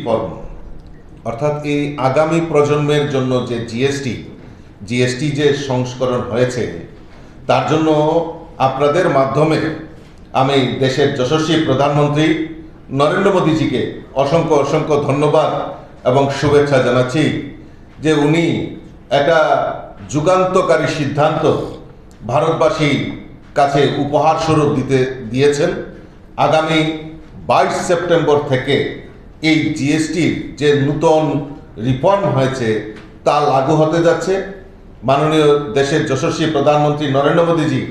Reform অর্থাৎ এই আগামী প্রজন্মের জন্য যে জিএসটি যে সংস্করণ হয়েছে তার জন্য আপনাদের মাধ্যমে আমি দেশের যশস্বী প্রধানমন্ত্রী নরেন্দ্র মোদীজিকে অসংখ্য অসংখ্য ধন্যবাদ এবং শুভেচ্ছা জানাচ্ছি যে উনি একটা যুগান্তকারী সিদ্ধান্ত ভারতবাসীর কাছে উপহার স্বরূপ দিয়েছেন। আগামী 22 সেপ্টেম্বর থেকে এই জিএসটির যে নূতন রিফর্ম হয়েছে তা লাগু হতে যাচ্ছে। মাননীয় দেশের যশস্বী প্রধানমন্ত্রী নরেন্দ্র মোদীজি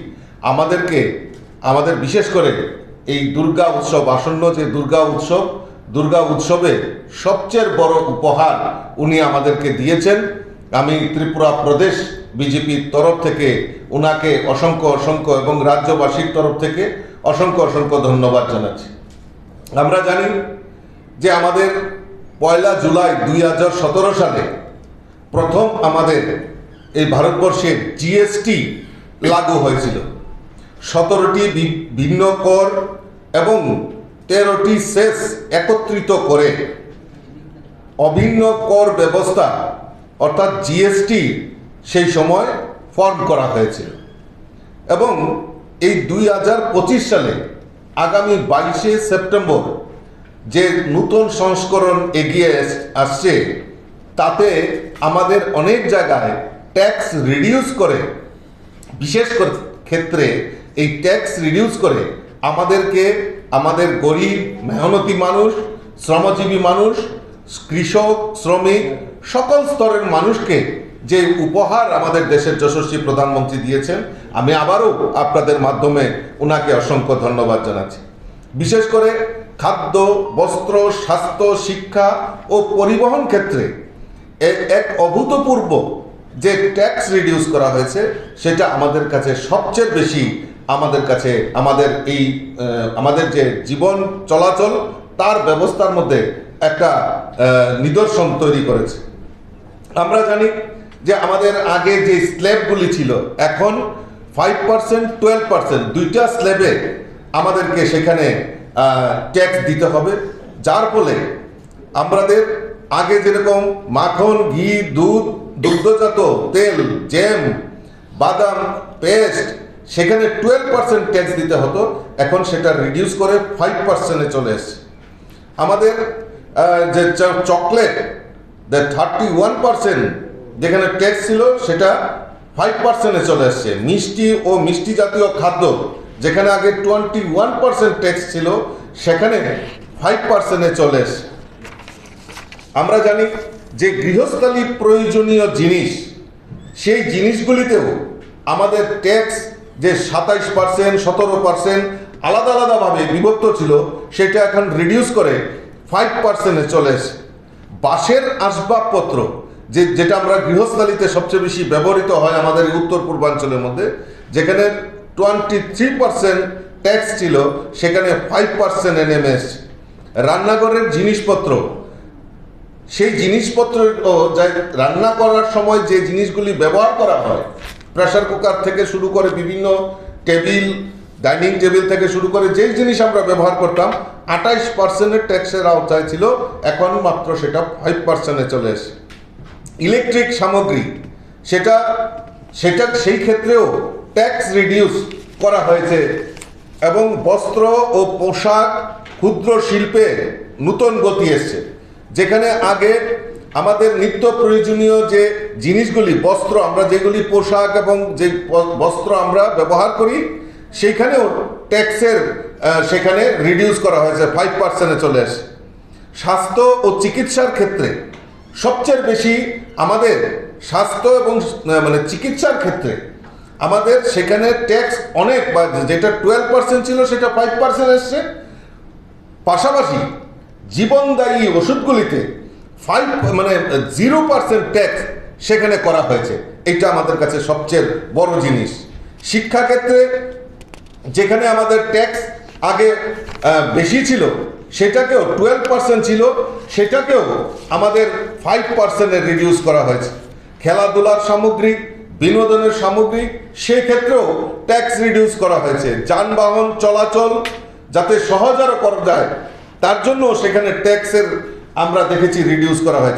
আমাদের বিশেষ করে এই দুর্গা উৎসব, আসন্ন যে দুর্গা উৎসবে সবচেয়ে বড় উপহার উনি আমাদেরকে দিয়েছেন। আমি ত্রিপুরা প্রদেশ বিজেপির তরফ থেকে উনাকে অসংখ্য অসংখ্য এবং রাজ্যবাসীর তরফ থেকে অসংখ্য অসংখ্য ধন্যবাদ জানাচ্ছি। আমরা জানি যে আমাদের 1 জুলাই 2017 সালে প্রথম আমাদের এই ভারতবর্ষে জিএসটি লাগু হয়েছিল। 17টি ভিন্ন কর এবং 13টি সেস একত্রিত করে অভিন্ন কর ব্যবস্থা অর্থাৎ জিএসটি সেই সময় ফর্ম করা হয়েছিল এবং এই 2025 সালে আগামী 22শে সেপ্টেম্বর যে নূতন সংস্করণ এগিয়ে আসছে তাতে আমাদের অনেক জায়গায় ট্যাক্স রিডিউস করে, বিশেষ ক্ষেত্রে এই ট্যাক্স রিডিউস করে আমাদের গরিব মেহনতি মানুষ, শ্রমজীবী মানুষ, কৃষক, শ্রমিক সকল স্তরের মানুষকে যে উপহার আমাদের দেশের যশস্বী প্রধানমন্ত্রী দিয়েছেন, আমি আবারও আপনাদের মাধ্যমে ওনাকে অসংখ্য ধন্যবাদ জানাচ্ছি। বিশেষ করে খাদ্য, বস্ত্র, স্বাস্থ্য, শিক্ষা ও পরিবহন ক্ষেত্রে এক অভূতপূর্ব যে ট্যাক্স রিডিউস করা হয়েছে সেটা আমাদের কাছে সবচেয়ে বেশি আমাদের যে জীবন চলাচল তার ব্যবস্থার মধ্যে একটা নিদর্শন তৈরি করেছে। আমরা জানি যে আমাদের আগে যে স্ল্যাবগুলি ছিল এখন 5%, 12% দুইটা স্ল্যাবে আমাদেরকে সেখানে ট্যাক্স দিতে হবে, যার ফলে আমাদের আগে যেরকম মাখন, ঘি, দুধ, দুগ্ধজাত তেল, জ্যাম, বাদাম, পেস্ট সেখানে 12% ট্যাক্স দিতে হতো, এখন সেটা রিডিউস করে 5%-এ চলে এসেছে। আমাদের যে চকলেট 31% যেখানে ট্যাক্স ছিল সেটা 5%-এ চলে এসছে। মিষ্টি ও মিষ্টি জাতীয় খাদ্য যেখানে আগে 21% ট্যাক্স ছিল সেখানে 5%-এ চলে এসছে। আমরা জানি যে গৃহস্থালী প্রয়োজনীয় জিনিস, সেই জিনিসগুলিতেও আমাদের ট্যাক্স যে 27%, 17% আলাদা আলাদাভাবে বিভক্ত ছিল সেটা এখন রিডিউস করে 5%-এ চলে এসছে। বাঁশের আসবাবপত্র যেটা আমরা গৃহস্থালিতে সবচেয়ে বেশি ব্যবহৃত হয় আমাদের উত্তর পূর্বাঞ্চলের মধ্যে, যেখানে 23% ট্যাক্স ছিল সেখানে 5%-এ নেমে এসছে। রান্নাঘরের জিনিসপত্র, সেই জিনিসপত্র রান্না করার সময় যে জিনিসগুলি ব্যবহার করা হয়, প্রেসার কুকার থেকে শুরু করে বিভিন্ন টেবিল, ডাইনিং টেবিল থেকে শুরু করে যেই জিনিস আমরা ব্যবহার করতাম 28%-এর ট্যাক্সের আওতায় ছিল, এখন মাত্র সেটা 5%-এ চলে এসে। ইলেকট্রিক সামগ্রী সেটা সেই ক্ষেত্রেও ট্যাক্স রিডিউস করা হয়েছে এবং বস্ত্র ও পোশাক, ক্ষুদ্র শিল্পে নূতন গতি এসছে। যেখানে আগে আমাদের নিত্য প্রয়োজনীয় যে জিনিসগুলি, বস্ত্র, আমরা যেগুলি পোশাক এবং যে বস্ত্র আমরা ব্যবহার করি সেইখানেও ট্যাক্সের সেখানে রিডিউস করা হয়েছে, 5%-এ চলে আসে। স্বাস্থ্য ও চিকিৎসার ক্ষেত্রে সবচেয়ে বেশি আমাদের স্বাস্থ্য এবং চিকিৎসার ক্ষেত্রে আমাদের সেখানে ট্যাক্স অনেক, বা যেটা 12% ছিল সেটা 5% এসছে। পাশাপাশি জীবনদায়ী ওষুধগুলিতে 0% ট্যাক্স সেখানে করা হয়েছে। এটা আমাদের কাছে সবচেয়ে বড় জিনিস। শিক্ষাক্ষেত্রে যেখানে আমাদের ট্যাক্স আগে বেশি ছিল সেটাকেও 12% ছিল, সেটাকেও আমাদের 5%-এ রিডিউস করা হয়েছে। খেলাধুলার সামগ্রী, বিনোদনের সামগ্রী সেক্ষেত্রেও ট্যাক্স রিডিউস করা হয়েছে। যানবাহন চলাচল যাতে সহজে করা যায় তার জন্য সেখানে ট্যাক্সের আমরা দেখেছি রিডিউস করা হয়েছে।